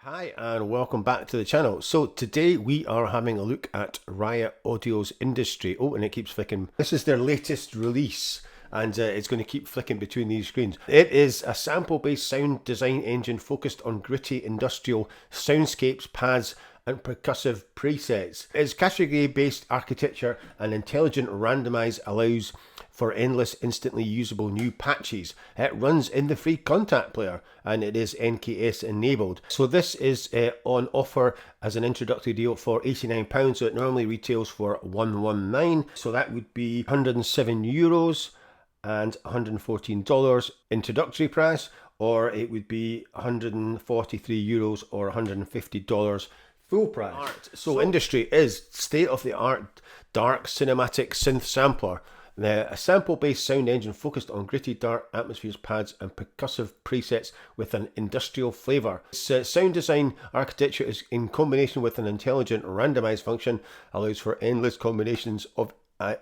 Hi and welcome back to the channel. So today we are having a look at Riot Audio's Industry. Oh, and it keeps flicking. This is their latest release and it's going to keep flicking between these screens. It is a sample-based sound design engine focused on gritty industrial soundscapes, pads and percussive presets. Its category-based architecture and intelligent randomize allows for endless instantly usable new patches. It runs in the free Kontakt player and it is NKS enabled. So this is on offer as an introductory deal for £89, so it normally retails for £119, so that would be €107 and $114 introductory price, or it would be €143 or $150 full price. So Industry is state-of-the-art dark cinematic synth sampler. A sample-based sound engine focused on gritty, dark atmospheres, pads and percussive presets with an industrial flavour. Its sound design architecture is in combination with an intelligent randomize function, allows for endless combinations of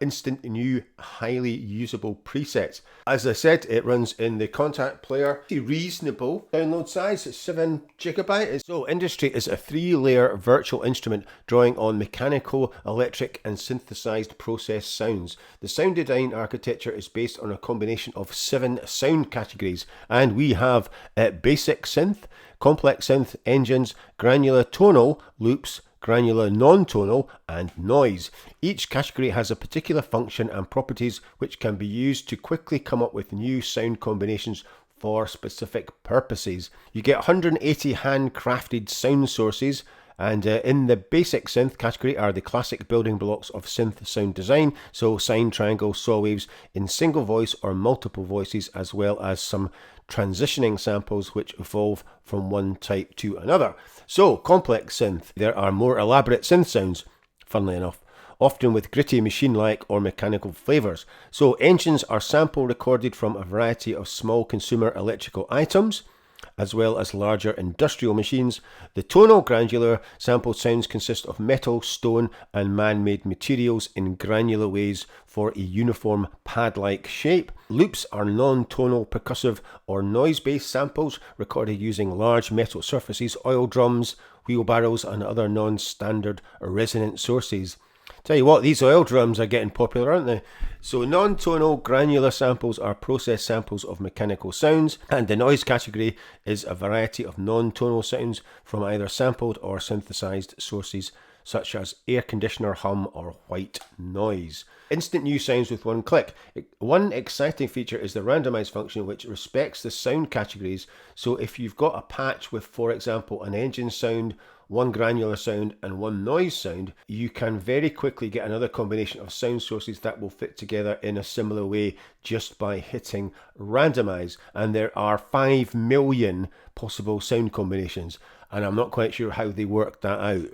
instant new highly usable presets. As I said, it runs in the Kontakt player. Reasonable download size, it's 7 GB. So Industry is a 3-layer virtual instrument drawing on mechanical, electric and synthesized process sounds. The sound design architecture is based on a combination of 7 sound categories, and we have basic synth, complex synth, engines, granular tonal, loops, granular non-tonal and noise. Each category has a particular function and properties which can be used to quickly come up with new sound combinations for specific purposes. You get 180 handcrafted sound sources, and in the basic synth category are the classic building blocks of synth sound design, so sine, triangle, saw waves in single voice or multiple voices, as well as some transitioning samples which evolve from one type to another. So complex synth, there are more elaborate synth sounds, funnily enough, often with gritty machine-like or mechanical flavours. So engines are sample recorded from a variety of small consumer electrical items, as well as larger industrial machines. The tonal granular sampled sounds consist of metal, stone and man-made materials in granular ways for a uniform pad-like shape. Loops are non-tonal percussive or noise-based samples recorded using large metal surfaces, oil drums, wheelbarrows and other non-standard resonant sources. Tell you what, these oil drums are getting popular, aren't they? So non-tonal granular samples are processed samples of mechanical sounds, and the noise category is a variety of non-tonal sounds from either sampled or synthesized sources such as air conditioner hum or white noise. Instant new sounds with one click. One exciting feature is the randomize function, which respects the sound categories. So if you've got a patch with, for example, an engine sound, one granular sound and one noise sound, you can very quickly get another combination of sound sources that will fit together in a similar way just by hitting randomize. And there are 5 million possible sound combinations, and I'm not quite sure how they worked that out,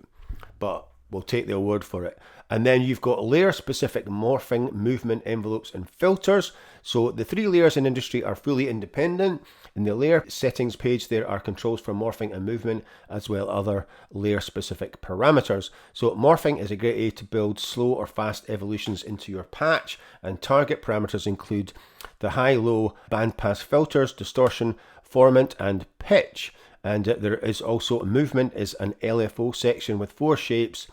but we'll take their word for it. And then you've got layer-specific morphing, movement, envelopes and filters. So the 3 layers in Industry are fully independent. In the layer settings page, there are controls for morphing and movement, as well as other layer-specific parameters. So morphing is a great way to build slow or fast evolutions into your patch, and target parameters include the high-low bandpass filters, distortion, formant and pitch. And there is also movement is an LFO section with 4 shapes: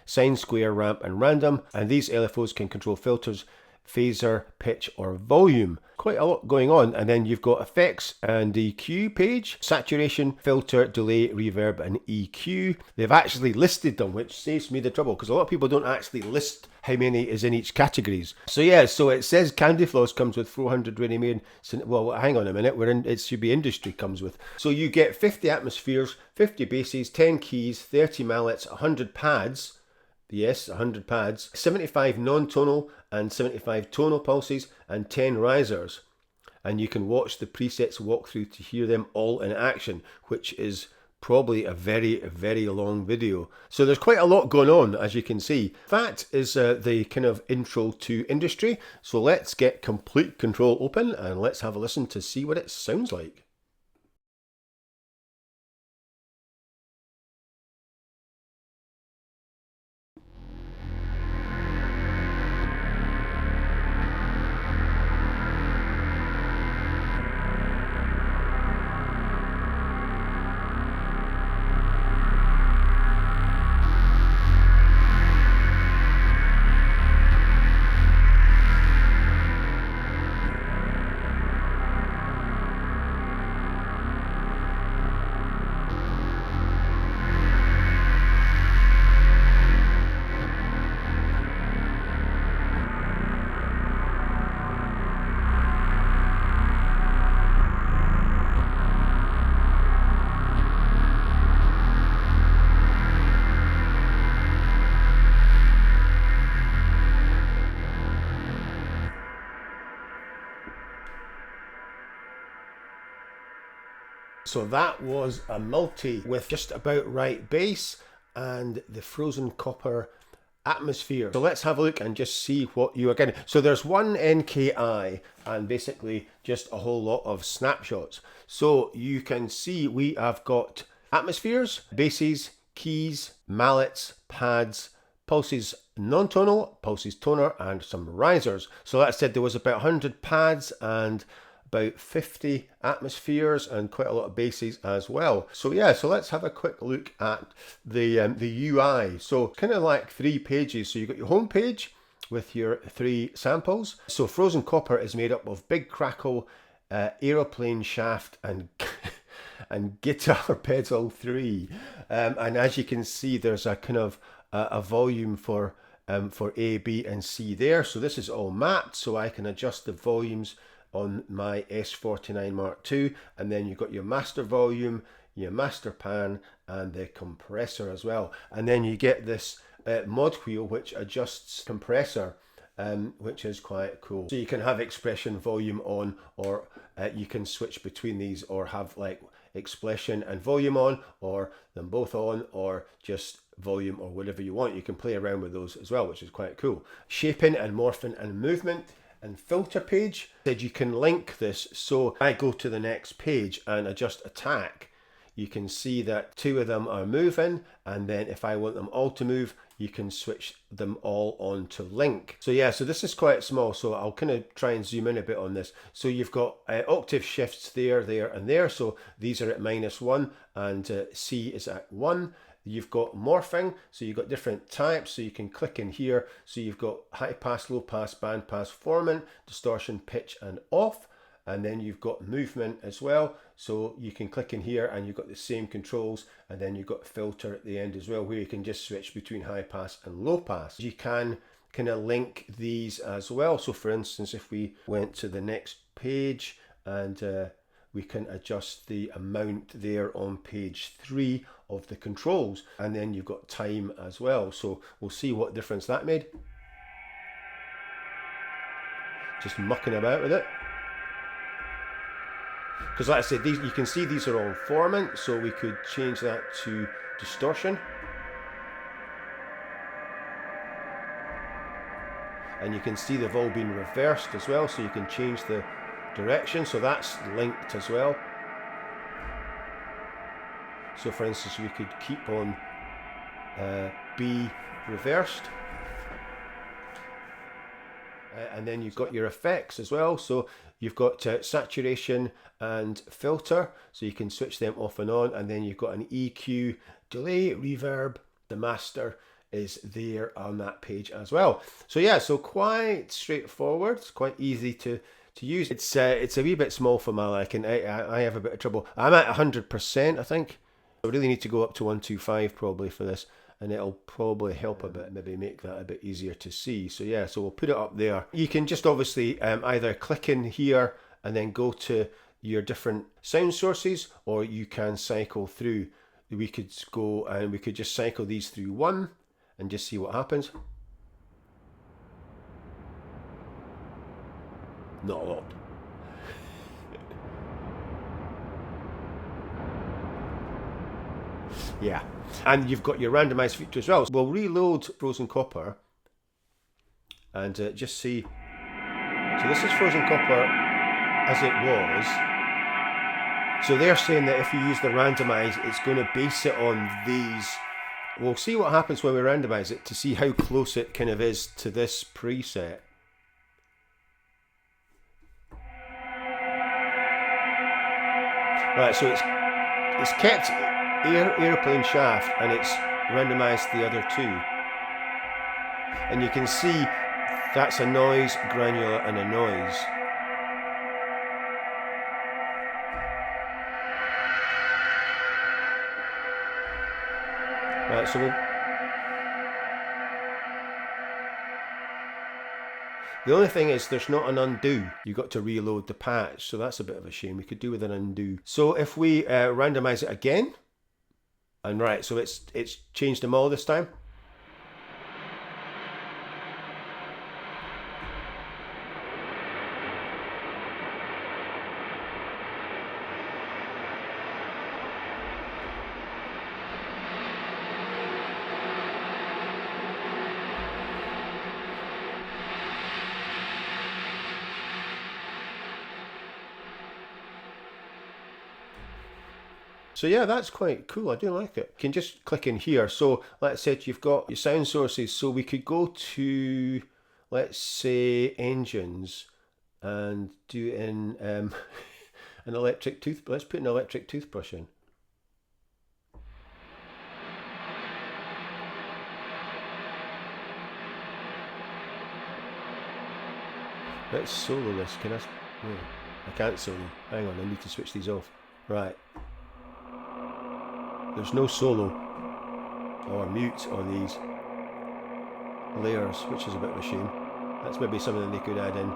sine, square, ramp and random, and these LFOs can control filters, phaser, pitch or volume. Quite a lot going on. And then you've got effects and EQ page, saturation, filter, delay, reverb and EQ. They've actually listed them, which saves me the trouble, because a lot of people don't actually list how many is in each categories. So yeah, so it says Candy Floss comes with 400 ready-made, well hang on a minute, it should be Industry comes with. So you get 50 atmospheres, 50 basses, 10 keys, 30 mallets, 100 pads, yes, 100 pads, 75 non-tonal and 75 tonal pulses and 10 risers. And you can watch the presets walkthrough to hear them all in action, which is probably a very, very long video. So there's quite a lot going on, as you can see. That is the kind of intro to Industry. So let's get Complete Control open and let's have a listen to see what it sounds like. So that was a multi with just about right bass and the Frozen Copper Atmosphere. So let's have a look and just see what you are getting. So there's one NKI and basically just a whole lot of snapshots. So you can see we have got atmospheres, basses, keys, mallets, pads, pulses non-tonal, pulses toner, and some risers. So that said there was about 100 pads and about 50 atmospheres and quite a lot of basses as well. So yeah, so let's have a quick look at the UI. So kind of like 3 pages. So you've got your home page with your 3 samples. So Frozen Copper is made up of Big Crackle, Aeroplane Shaft, and and Guitar Pedal 3. And as you can see, there's a kind of a volume for A, B, and C there. So this is all mapped, so I can adjust the volumes on my S49 Mark II, and then you've got your master volume, your master pan, and the compressor as well. And then you get this mod wheel which adjusts compressor, which is quite cool. So you can have expression volume on, or you can switch between these, or have like expression and volume on, or them both on, or just volume, or whatever you want. You can play around with those as well, which is quite cool. Shaping and morphing and movement. And filter page said you can link this. So I go to the next page and adjust attack. You can see that 2 of them are moving, and then if I want them all to move, you can switch them all on to link. So yeah, so this is quite small, so I'll kind of try and zoom in a bit on this. So you've got octave shifts there, there, and there. So these are at -1, and C is at 1. You've got morphing, so you've got different types, so you can click in here. So you've got high pass, low pass, band pass, formant, distortion, pitch, and off. And then you've got movement as well, so you can click in here and you've got the same controls, and then you've got filter at the end as well, where you can just switch between high pass and low pass. You can kind of link these as well. So for instance, if we went to the next page, and we can adjust the amount there on page 3 of the controls, and then you've got time as well. So we'll see what difference that made. Just mucking about with it. Because like I said, these, you can see these are all formant, so we could change that to distortion. And you can see they've all been reversed as well, so you can change the direction, so that's linked as well. So for instance, we could keep on B reversed. And then you've got your effects as well. So you've got saturation and filter, so you can switch them off and on. And then you've got an EQ, delay, reverb. The master is there on that page as well. So yeah, so quite straightforward. It's quite easy to use. It's a wee bit small for my liking. I have a bit of trouble. I'm at 100%, I think. I really need to go up to 125 probably for this, and it'll probably help a bit, maybe make that a bit easier to see. So yeah, so we'll put it up there. You can just obviously either click in here and then go to your different sound sources, or you can cycle through. We could go and we could just cycle these through one and just see what happens. Not a lot. Yeah, and you've got your randomized feature as well. We'll reload Frozen Copper and just see. So this is Frozen Copper as it was. So they're saying that if you use the randomize, it's going to base it on these. We'll see what happens when we randomize it to see how close it kind of is to this preset. Right, so it's kept airplane shaft and it's randomized the other two. And you can see that's a noise, granular, and a noise. Right, so the only thing is there's not an undo. You've got to reload the patch, so that's a bit of a shame. We could do with an undo. So if we randomize it again, and right, so it's changed them all this time. So yeah, that's quite cool. I do like it. You can just click in here. So like I said, you've got your sound sources. So we could go to, let's say, engines and do it in an electric toothbrush. Let's put an electric toothbrush in. Let's solo this. Can I? No, I can't solo. Hang on, I need to switch these off. Right. There's no solo or mute on these layers, which is a bit of a shame. That's maybe something they could add in.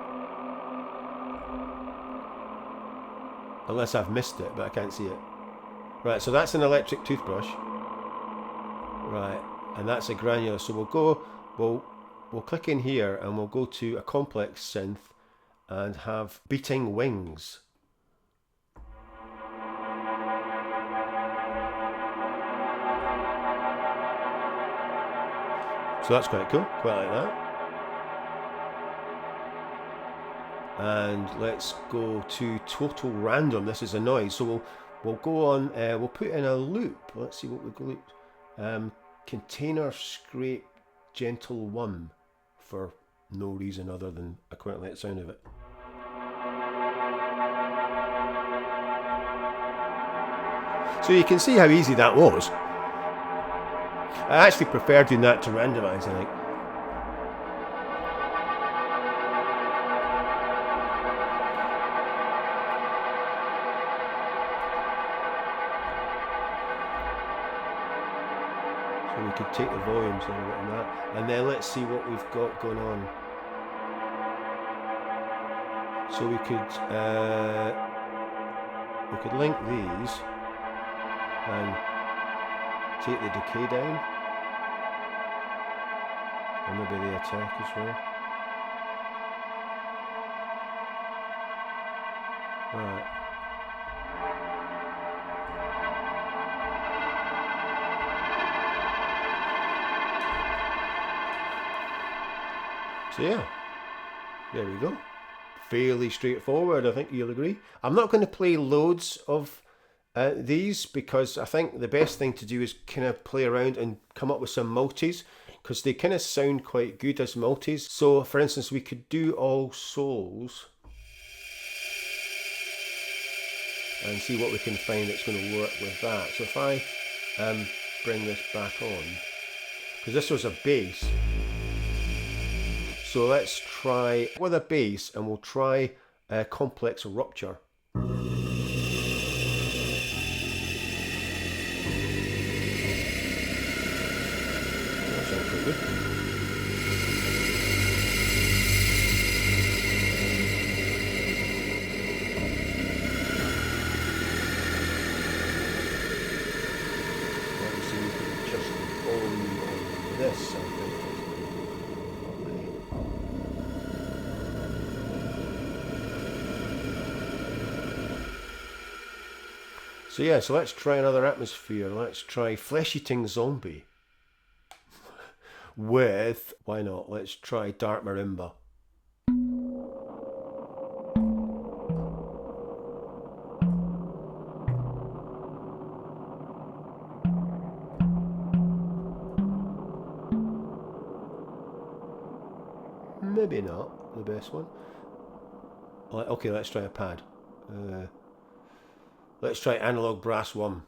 Unless I've missed it, but I can't see it. Right, so that's an electric toothbrush. Right, and that's a granular. So we'll click in here and we'll go to a complex synth and have beating wings. So that's quite cool, quite like that. And let's go to total random. This is a noise, so we'll go on. We'll put in a loop. Let's see what we loop. Container scrape gentle 1 for no reason other than I quite like the sound of it. So you can see how easy that was. I actually prefer doing that to randomize, I think. So we could take the volumes a little bit on that, and then let's see what we've got going on. So we could link these and take the decay down, and maybe the attack as well. Right. So yeah, there we go. Fairly straightforward, I think you'll agree. I'm not going to play loads of these because I think the best thing to do is kind of play around and come up with some multis, because they kind of sound quite good as multis. So for instance, we could do All Souls and see what we can find that's going to work with that. So if I bring this back on, because this was a bass, so let's try with a bass and we'll try Complex Rupture. Good. Obviously, we can adjust the volume on this. I think. So yeah, so let's try another atmosphere. Let's try Flesh Eating Zombie. With, why not, let's try Dark Marimba. Maybe not the best one. Okay, let's try a pad. Let's try Analog Brass 1.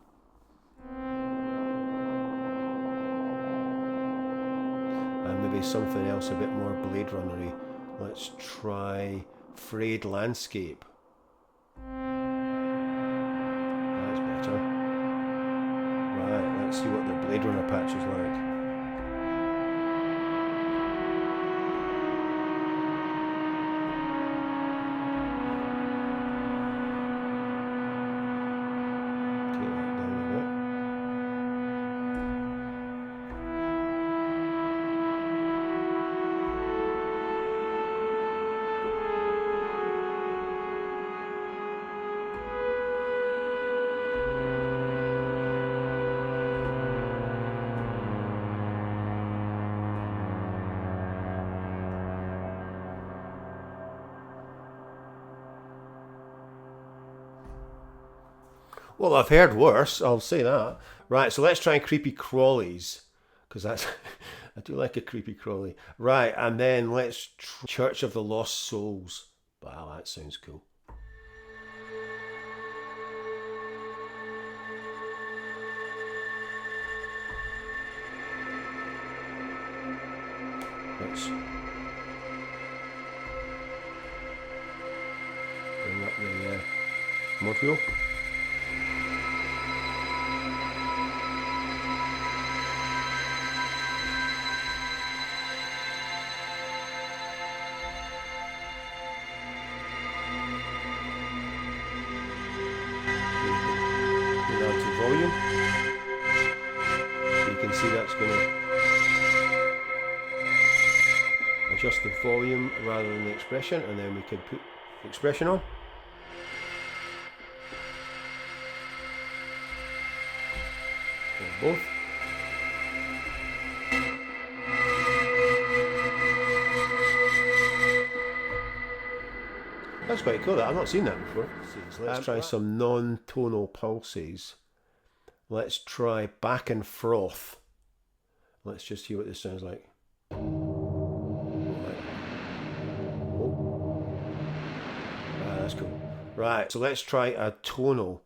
Maybe something else a bit more Blade Runner-y. Let's try Frayed Landscape. That's better. Right, let's see what the Blade Runner patch is like. Well, I've heard worse, I'll say that. Right, so let's try creepy crawlies, because that's I do like a creepy crawly. Right, and then let's Church of the Lost Souls. Wow, that sounds cool. Let's bring up the mod wheel. Go down to volume. So you can see that's going to adjust the volume rather than the expression, and then we can put the expression on. Both. That's quite cool. I've not seen that before. Let's try some non-tonal pulses. Let's try back and froth. Let's just hear what this sounds like. That's cool. Right, so let's try a tonal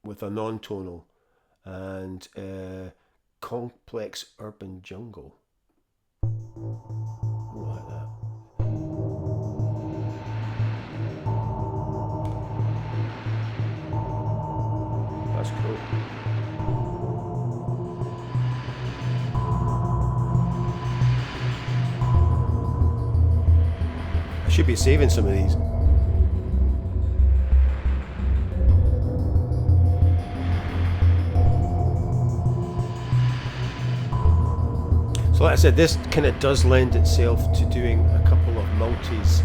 with a non-tonal. And complex urban jungle. Ooh, I like that. That's cool. I should be saving some of these. So like I said, this kind of does lend itself to doing a couple of multis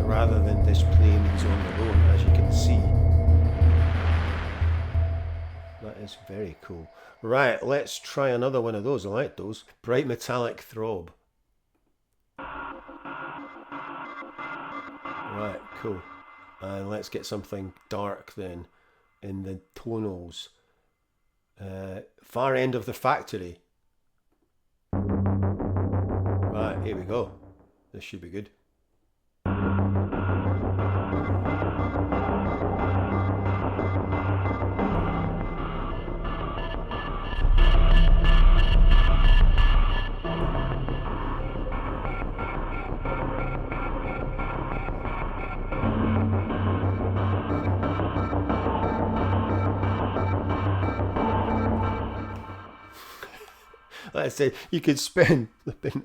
rather than just playing these on their own, as you can see. That is very cool. Right, let's try another one of those. I like those. Bright metallic throb. Right, cool. And let's get something dark then in the tonals. Far end of the factory. Right, here we go. This should be good. Like I said, you could spend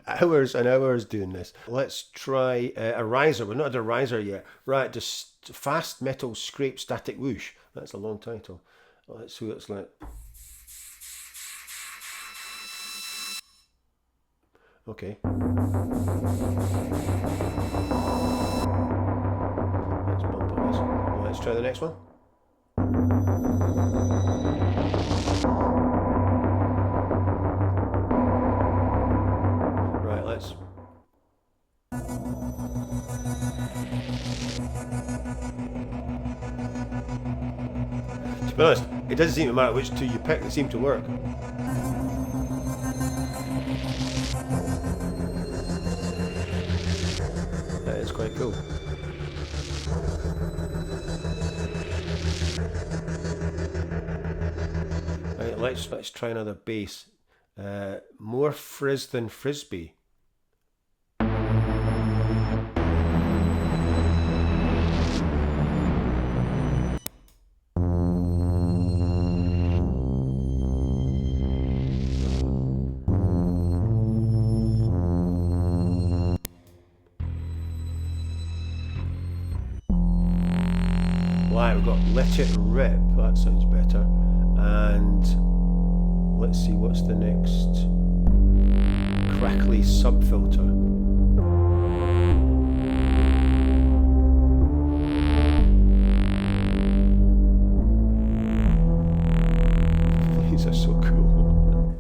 hours and hours doing this. Let's try a riser. We're not at a riser yet. Right, just fast metal scrape static whoosh. That's a long title. Let's see what it's like. Okay. Let's bump on this. Let's try the next one. Let's. To be honest, it doesn't seem to matter which two you pick, they seem to work. That is quite cool. Right, let's try another bass. More frizz than frisbee. Right, we've got Let It Rip, that sounds better. And let's see, what's the next? Crackly Subfilter. These are so cool.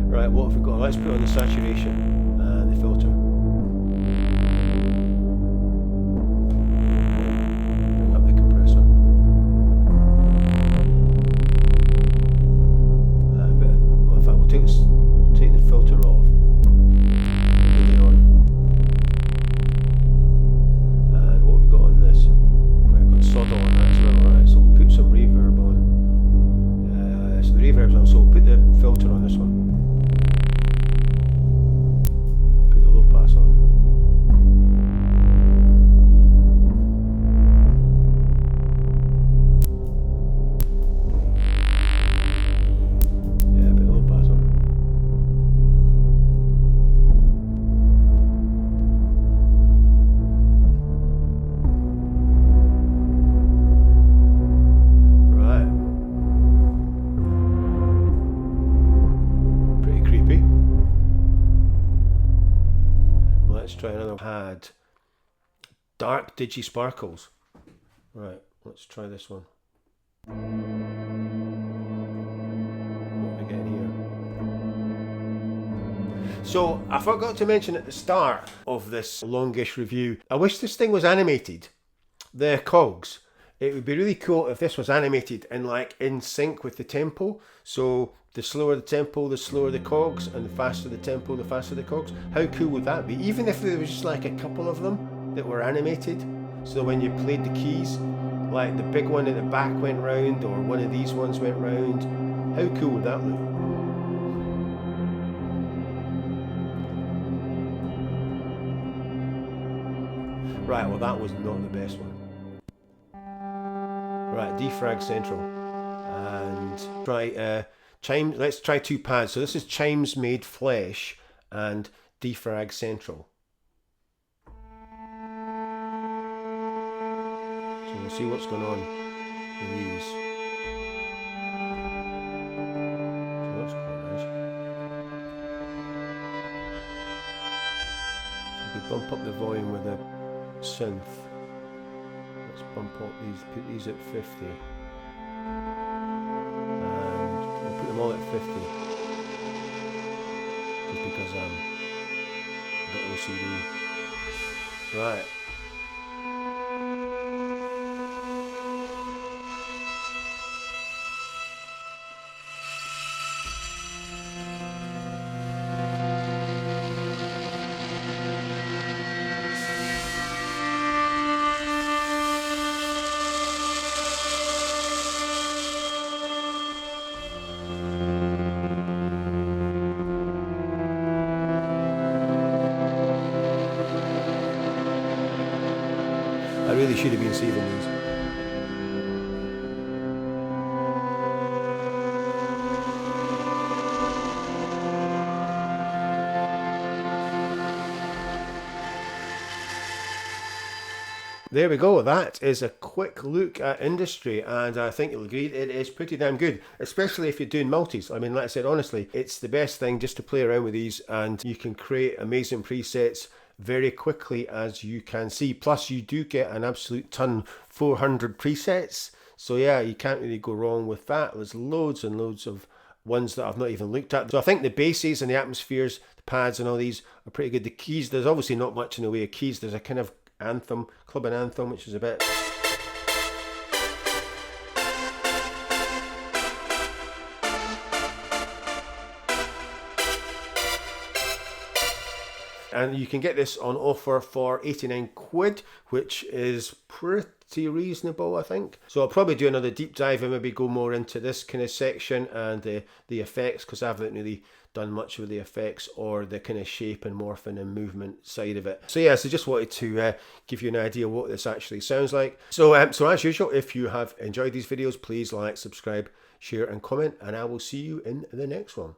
Right, what have we got? Let's put on the saturation and the filter. Bring up the compressor. try another pad. Dark Digi Sparkles. Right, let's try this one. What are we getting here? So, I forgot to mention at the start of this longish review, I wish this thing was animated. The cogs. It would be really cool if this was animated and like in sync with the tempo. So the slower the tempo, the slower the cogs, and the faster the tempo, the faster the cogs. How cool would that be? Even if there was just like a couple of them that were animated. So when you played the keys, like the big one at the back went round, or one of these ones went round. How cool would that look? Right, well that was not the best one. Right, defrag central. And try Chimes, let's try two pads. So this is Chimes Made Flesh and defrag central. So we'll see what's going on with these. So that's quite nice. So we could bump up the volume with a synth. Let's bump up these, put these at 50. And I'll put them all at 50. Just because I'm a bit OCD. Right. I really should have been saving these. There we go, that is a quick look at Industry, and I think you'll agree it is pretty damn good, especially if you're doing multis. I mean, like I said, honestly, it's the best thing just to play around with these, and you can create amazing presets very quickly, as you can see. Plus you do get an absolute ton, 400 presets, so yeah, you can't really go wrong with that. There's loads and loads of ones that I've not even looked at. So I think the basses and the atmospheres, the pads and all these are pretty good. The keys, there's obviously not much in the way of keys. There's a kind of anthem, club and anthem, which is a bit... And you can get this on offer for 89 quid, which is pretty reasonable, I think. So I'll probably do another deep dive and maybe go more into this kind of section and the effects, because I haven't really done much with the effects or the kind of shape and morphing and movement side of it. So yeah, so just wanted to give you an idea what this actually sounds like. So, so as usual, if you have enjoyed these videos, please like, subscribe, share and comment, and I will see you in the next one.